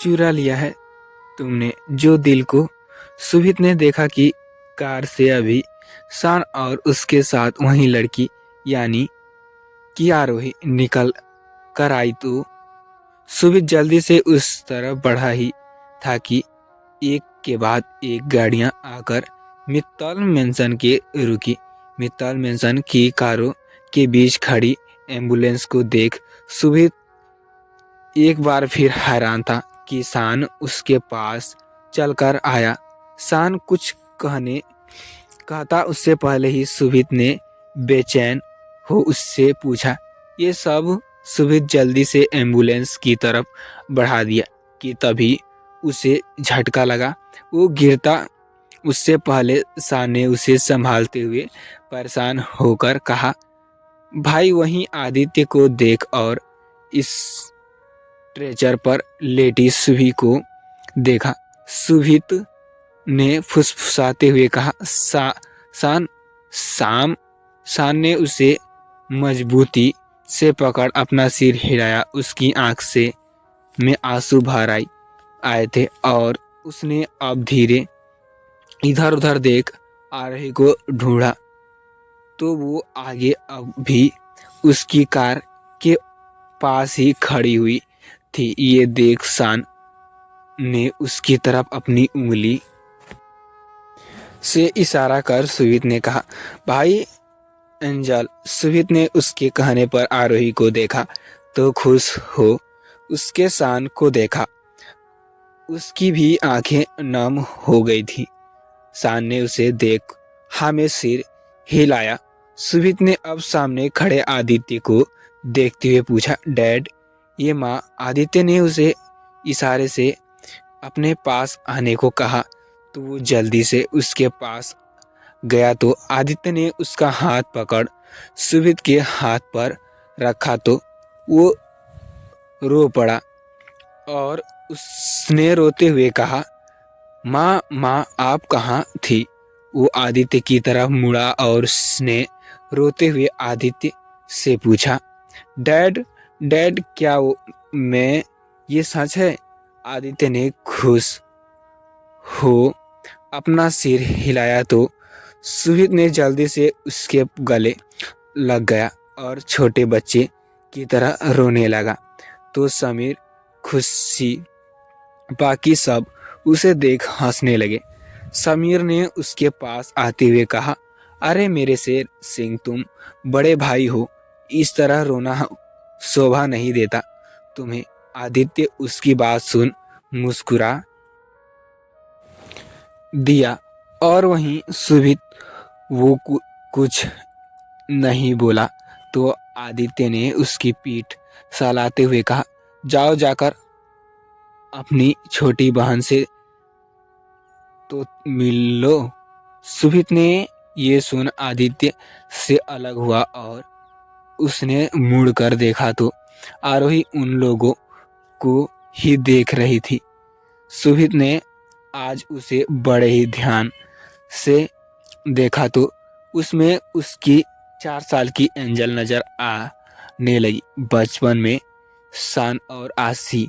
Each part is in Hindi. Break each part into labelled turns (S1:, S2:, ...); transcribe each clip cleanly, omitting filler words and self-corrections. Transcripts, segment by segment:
S1: चुरा लिया है तुमने जो दिल को। सुभित ने देखा कि कार से अभी शान और उसके साथ वही लड़की यानी कि आरोही निकल कर आई तो सुभित जल्दी से उस तरफ बढ़ा ही था कि एक के बाद एक गाड़ियां आकर मित्तल मेंशन के रुकी। मित्तल मेंशन की कारों के बीच खड़ी एम्बुलेंस को देख सुभित एक बार फिर हैरान था कि शान उसके पास चलकर आया। शान कुछ कहता उससे पहले ही सुभित ने बेचैन हो उससे पूछा ये सब। सुभित जल्दी से एम्बुलेंस की तरफ बढ़ा दिया कि तभी उसे झटका लगा। वो गिरता उससे पहले शान ने उसे संभालते हुए परेशान होकर कहा भाई वहीं आदित्य को देख और इस स्ट्रेचर पर लेटी सुभी को देखा। सुभित ने फुसफुसाते हुए कहा शान शान ने उसे मजबूती से पकड़ अपना सिर हिलाया। उसकी आंख से में आंसू भर आए थे और उसने अब धीरे इधर उधर देख आरोही को ढूंढा तो वो आगे अब भी उसकी कार के पास ही खड़ी हुई थी। ये देख शान ने उसकी तरफ अपनी उंगली से इशारा कर सुभित ने कहा भाई एंजल। सुभित ने उसके कहने पर आरोही को देखा तो खुश हो उसके शान को देखा। उसकी भी आंखें नम हो गई थी। शान ने उसे देख हाँ में सिर हिलाया। सुभित ने अब सामने खड़े आदित्य को देखते हुए पूछा डैड ये माँ। आदित्य ने उसे इशारे से अपने पास आने को कहा तो वो जल्दी से उसके पास गया तो आदित्य ने उसका हाथ पकड़ सुभित के हाथ पर रखा तो वो रो पड़ा और उसने रोते हुए कहा माँ आप कहाँ थी। वो आदित्य की तरफ मुड़ा और उसने रोते हुए आदित्य से पूछा डैड क्या मैं ये सच है। आदित्य ने खुश हो अपना सिर हिलाया तो सुभित ने जल्दी से उसके गले लग गया और छोटे बच्चे की तरह रोने लगा तो समीर खुशी बाकी सब उसे देख हंसने लगे। समीर ने उसके पास आते हुए कहा अरे मेरे शेर सिंह तुम बड़े भाई हो इस तरह रोना शोभा नहीं देता तुम्हें। आदित्य उसकी बात सुन मुस्कुरा दिया और वहीं सुभित वो कुछ नहीं बोला तो आदित्य ने उसकी पीठ सहलाते हुए कहा जाओ जाकर अपनी छोटी बहन से तो मिल लो। सुभित ने ये सुन आदित्य से अलग हुआ और उसने मुड़कर देखा तो आरोही उन लोगों को ही देख रही थी। सुभित ने आज उसे बड़े ही ध्यान से देखा तो उसमें उसकी 4 साल की एंजल नजर आने लगी। बचपन में शान और आसी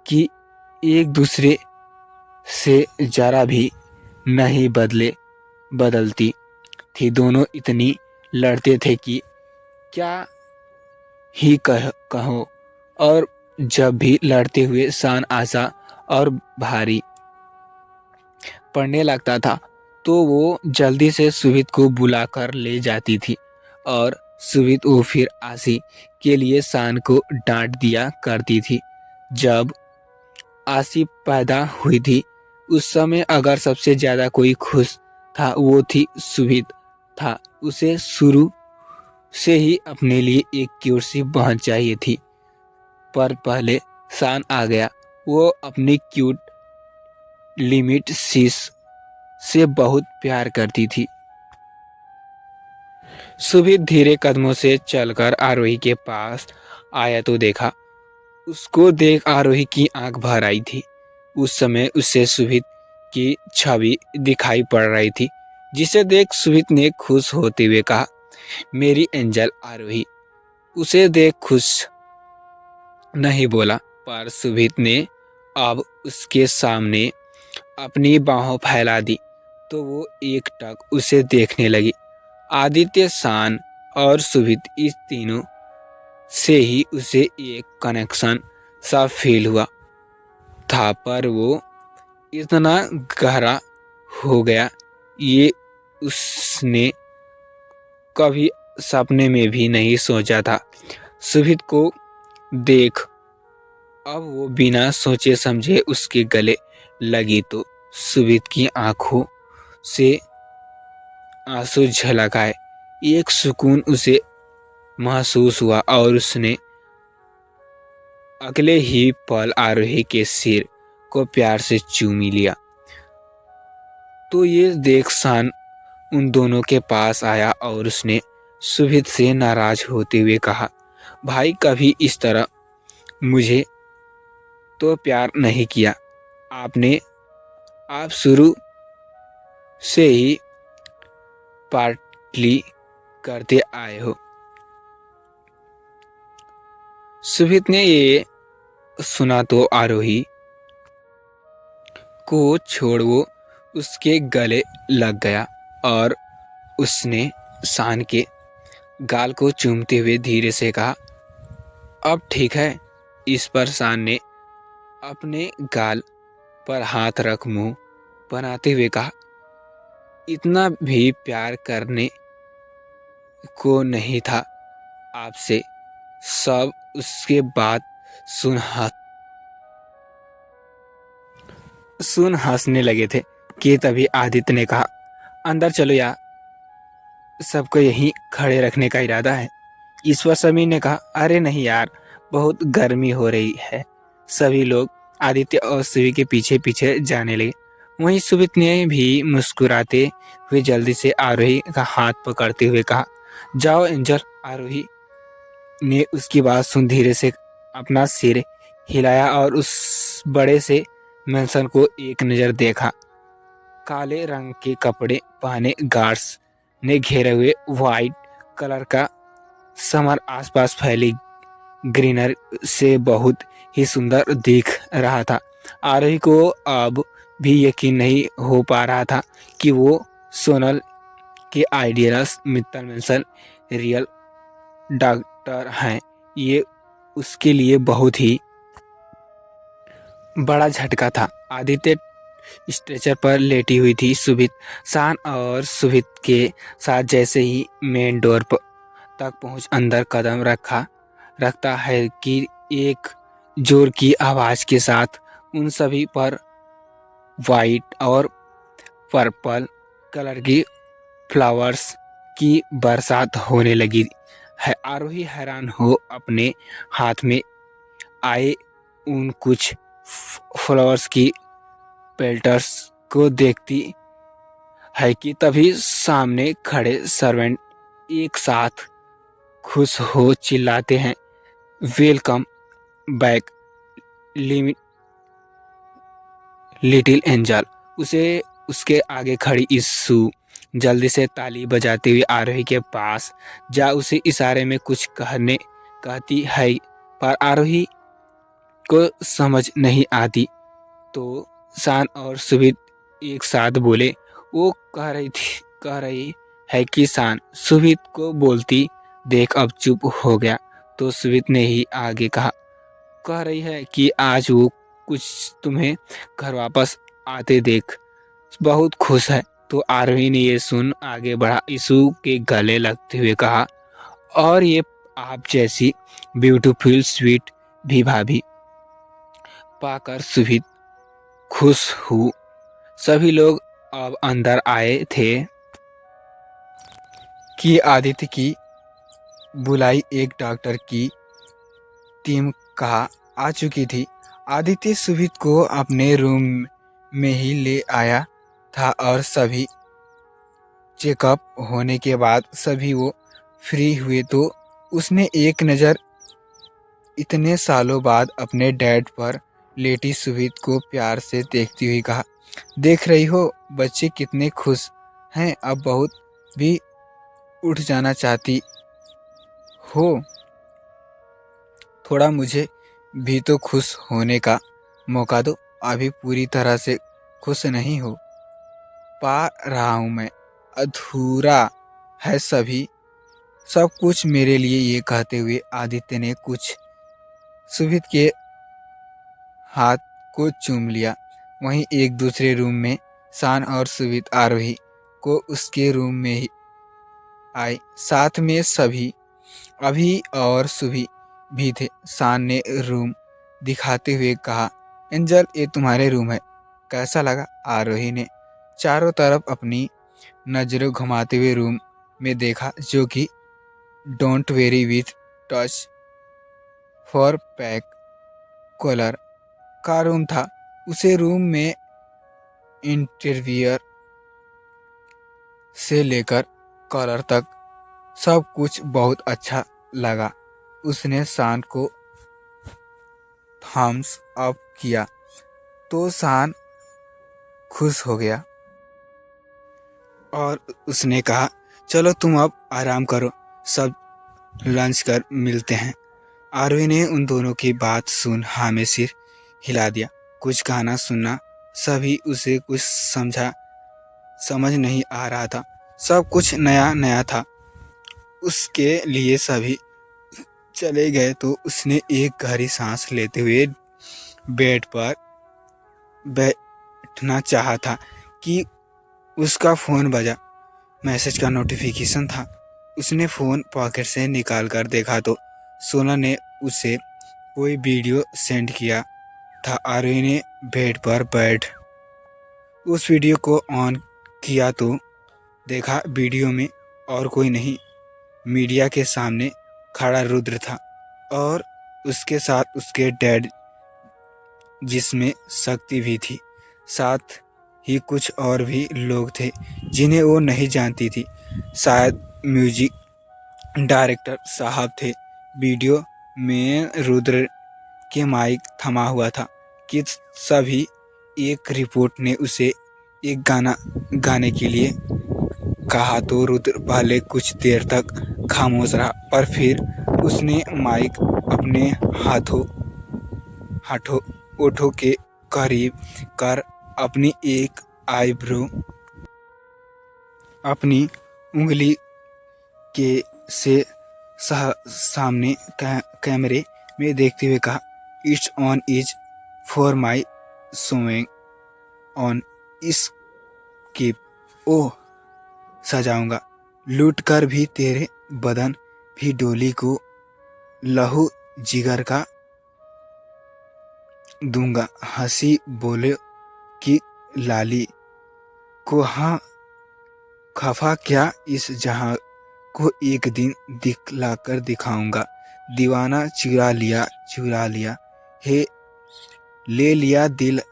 S1: की एक दूसरे से जरा भी नहीं बदलती थी। दोनों इतनी लड़ते थे कि क्या ही कहो और जब भी लड़ते हुए शान आशा और भारी पड़ने लगता था तो वो जल्दी से सुभित को बुलाकर ले जाती थी और सुभित वो फिर आशी के लिए शान को डांट दिया करती थी। जब आशी पैदा हुई थी उस समय अगर सबसे ज्यादा कोई खुश था वो थी सुभित था। उसे शुरू से ही अपने लिए एक क्यूट सी बहन चाहिए थी पर पहले शान आ गया। वो अपनी क्यूट लिमिट सीस से बहुत प्यार करती थी। सुभित धीरे कदमों से चलकर आरोही के पास आया तो देखा उसको देख आरोही की आंख भर आई थी। उस समय उससे सुभित की छवि दिखाई पड़ रही थी जिसे देख सुभित ने खुश होते हुए कहा मेरी एंजल आरोही। उसे देख खुश नहीं बोला पर सुभित ने अब उसके सामने अपनी बाहों फैला दी तो वो एकटक उसे देखने लगी। आदित्य, शान और सुभित, इस तीनों से ही उसे एक कनेक्शन सा फील हुआ था, पर वो इतना गहरा हो गया ये उसने कभी सपने में भी नहीं सोचा था। सुभित को देख अब वो बिना सोचे समझे उसके गले लगी तो सुभित की आंखों से आंसू झलक आए। एक सुकून उसे महसूस हुआ और उसने अगले ही पल आरोही के सिर को प्यार से चूमी लिया। तो ये देख शान उन दोनों के पास आया और उसने सुभित से नाराज होते हुए कहा, भाई कभी इस तरह मुझे तो प्यार नहीं किया। आप शुरू से ही पार्टली करते आए हो। सुभित ने ये सुना तो आरोही को छोड़ वो उसके गले लग गया और उसने शान के गाल को चूमते हुए धीरे से कहा, अब ठीक है। इस पर शान ने अपने गाल पर हाथ रख मुंह बनाते हुए कहा, इतना भी प्यार करने को नहीं था आपसे। सब उसके बाद सुन हंसने लगे थे कि तभी आदित्य ने कहा, अंदर चलो यार, सबको यहीं खड़े रखने का इरादा है। ईश्वर समीर ने कहा, अरे नहीं यार, बहुत गर्मी हो रही है। सभी लोग आदित्य और सुभी के पीछे पीछे जाने लगे। वहीं सुभित ने भी मुस्कुराते हुए जल्दी से आरोही का हाथ पकड़ते हुए कहा, जाओ एंजल। आरोही ने उसकी बात सुन धीरे से अपना सिर हिलाया और उस बड़े से मेंशन को एक नज़र देखा। काले रंग के कपड़े पहने गार्ड्स ने घेरे हुए वाइट कलर का समर आसपास फैली ग्रीनर से बहुत ही सुंदर दिख रहा था। आरोही को अब भी यकीन नहीं हो पा रहा था कि वो सोनल के ideals Mittal mention real doctor हैं। ये उसके लिए बहुत ही बड़ा झटका था। आदित्य स्ट्रेचर पर लेटी हुई थी। सुभित, शान और सुभित के साथ जैसे ही मेन डोर तक पहुंच अंदर कदम रखता है कि एक जोर की आवाज के साथ उन सभी पर वाइट और पर्पल कलर की फ्लावर्स की बरसात होने लगी है। आरोही हैरान हो अपने हाथ में आए उन कुछ फ्लावर्स की पेल्टर्स को देखती है कि तभी सामने खड़े सर्वेंट एक साथ खुश हो चिल्लाते हैं, वेलकम बैक लिटिल एंजल। उसे उसके आगे खड़ी इस्सू जल्दी से ताली बजाती हुई आरोही के पास जा उसे इशारे में कुछ कहती है, पर आरोही को समझ नहीं आती। तो शान और सुभित एक साथ बोले, वो कह रही है कि शान सुभित को बोलती देख अब चुप हो गया। तो सुभित ने ही आगे कह रही है कि आज वो कुछ तुम्हें घर वापस आते देख बहुत खुश है। तो आरोही ने ये सुन आगे बढ़ा यीशु के गले लगते हुए कहा, और ये आप जैसी ब्यूटीफुल स्वीट भी भाभी पाकर सुभित खुश हूँ। सभी लोग अब अंदर आए थे कि आदित्य की बुलाई एक डॉक्टर की टीम कहा आ चुकी थी। आदित्य सुभित को अपने रूम में ही ले आया था और सभी चेकअप होने के बाद सभी वो फ्री हुए तो उसने एक नज़र इतने सालों बाद अपने डैड पर लेटी सुभित को प्यार से देखती हुई कहा, देख रही हो बच्चे कितने खुश हैं, अब बहुत भी उठ जाना चाहती हो। थोड़ा मुझे भी तो खुश होने का मौका दो, अभी पूरी तरह से खुश नहीं हो पा रहा हूँ मैं, अधूरा है सभी सब कुछ मेरे लिए। ये कहते हुए आदित्य ने कुछ सुभित के हाथ को चूम लिया। वहीं एक दूसरे रूम में शान और सुभित आरोही को उसके रूम में ही आए। साथ में सभी अभी और सुभी भी थे। शान ने रूम दिखाते हुए कहा, एंजल ये तुम्हारे रूम है, कैसा लगा? आरोही ने चारों तरफ अपनी नजरें घुमाते हुए रूम में देखा, जो कि don't very with touch for pack collar का रूम था। उसे रूम में इंटीरियर से लेकर कॉलर तक सब कुछ बहुत अच्छा लगा। उसने शान को थम्स अप किया तो शान खुश हो गया और उसने कहा, चलो तुम अब आराम करो, सब लंच कर मिलते हैं। आरोही ने उन दोनों की बात सुन हाँ में सिर हिला दिया। कुछ गाना सुनना, सभी उसे कुछ समझ नहीं आ रहा था। सब कुछ नया नया था उसके लिए। सभी चले गए तो उसने एक गहरी सांस लेते हुए बेड पर बैठना चाहा था कि उसका फ़ोन बजा। मैसेज का नोटिफिकेशन था। उसने फ़ोन पॉकेट से निकाल कर देखा तो सोना ने उसे कोई वीडियो सेंड किया था। आरोही ने बेड पर बैठ उस वीडियो को ऑन किया तो देखा वीडियो में और कोई नहीं, मीडिया के सामने खड़ा रुद्र था और उसके साथ उसके डैड, जिसमें शक्ति भी थी। साथ ही कुछ और भी लोग थे जिन्हें वो नहीं जानती थी। शायद म्यूजिक डायरेक्टर साहब थे। वीडियो में रुद्र के माइक थमा हुआ था कि सभी एक रिपोर्ट ने उसे एक गाना गाने के लिए कहा तो रुद्र पहले कुछ देर तक खामोश रहा, पर फिर उसने माइक अपने हाथों ओठों के करीब कर अपनी एक आईब्रो अपनी उंगली के से सामने कैमरे में देखते हुए कहा, it's on is for my sewing on is keep oh सजाऊंगा, लूट कर भी तेरे बदन भी डोली को लहू जिगर का दूंगा। हंसी बोले कि लाली को हाँ खफा क्या, इस जहां को एक दिन दिखलाकर दिखाऊंगा। दीवाना चुरा लिया हे, ले लिया दिल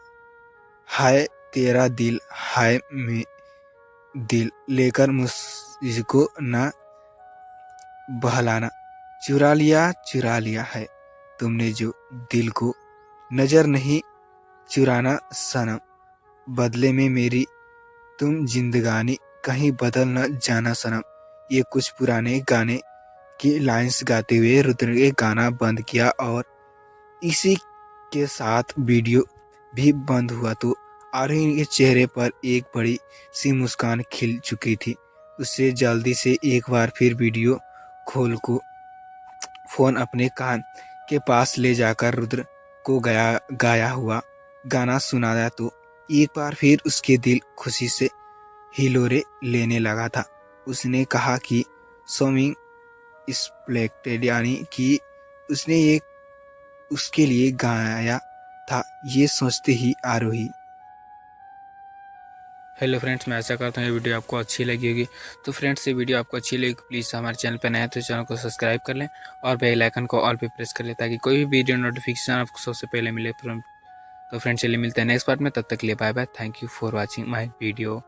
S1: हाय तेरा दिल हाय में दिल लेकर मुझको न बहलाना। चुरा लिया है तुमने जो दिल को, नजर नहीं चुराना सनम, बदले में मेरी तुम जिंदगानी कहीं बदल न जाना सनम। ये कुछ पुराने गाने की लाइंस गाते हुए रुद्र ने गाना बंद किया और इसी के साथ वीडियो भी बंद हुआ तो आरोही के चेहरे पर एक बड़ी सी मुस्कान खिल चुकी थी। उससे जल्दी से एक बार फिर वीडियो खोल को फोन अपने कान के पास ले जाकर रुद्र को गाया हुआ गाना सुनाया तो एक बार फिर उसके दिल खुशी से हिलोरे लेने लगा था। उसने कहा कि सोमिंग स्प्लेक्टेड, यानी कि उसने ये उसके लिए गाया था। ये सोचते ही आरोही। हेलो फ्रेंड्स, मैं आशा करता हूँ ये वीडियो आपको अच्छी लगी होगी। तो फ्रेंड्स, ये वीडियो आपको अच्छी लगी प्लीज़ हमारे चैनल पर नए हैं तो चैनल को सब्सक्राइब कर लें और बेल आइकन को ऑल पे प्रेस कर लें ताकि कोई भी वीडियो नोटिफिकेशन आपको सबसे पहले मिले। तो फ्रेंड्स, चलिए मिलते हैं नेक्स्ट पार्ट में, तब तक के लिए bye bye. Thank you for watching my video.